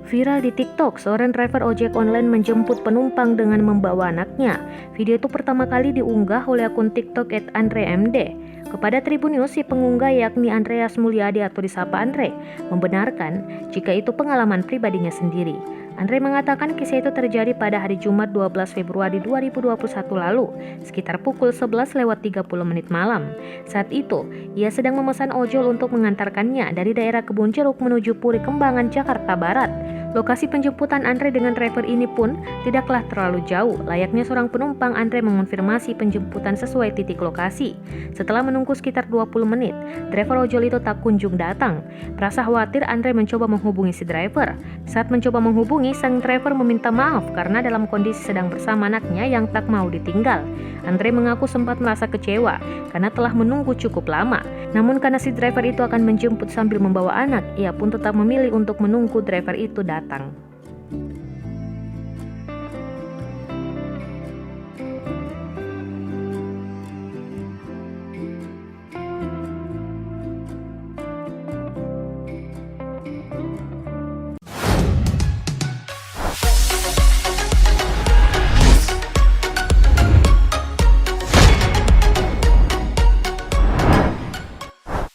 Viral di TikTok, seorang driver ojek online menjemput penumpang dengan membawa anaknya. Video itu pertama kali diunggah oleh akun TikTok @andremd. Kepada Tribun News, si pengunggah yakni Andreas Mulyadi atau disapa Andre, membenarkan jika itu pengalaman pribadinya sendiri. Andre mengatakan kisah itu terjadi pada hari Jumat 12 Februari 2021 lalu, sekitar pukul 11:30 malam. Saat itu, ia sedang memesan ojol untuk mengantarkannya dari daerah Kebun Jeruk menuju Puri Kembangan, Jakarta Barat. Lokasi penjemputan Andre dengan driver ini pun tidaklah terlalu jauh. Layaknya seorang penumpang, Andre mengonfirmasi penjemputan sesuai titik lokasi. Setelah menunggu sekitar 20 menit, driver ojol itu tak kunjung datang. Merasa khawatir, Andre mencoba menghubungi si driver. Saat mencoba menghubungi, sang driver meminta maaf karena dalam kondisi sedang bersama anaknya yang tak mau ditinggal. Andre mengaku sempat merasa kecewa karena telah menunggu cukup lama. Namun karena si driver itu akan menjemput sambil membawa anak, ia pun tetap memilih untuk menunggu driver itu datang.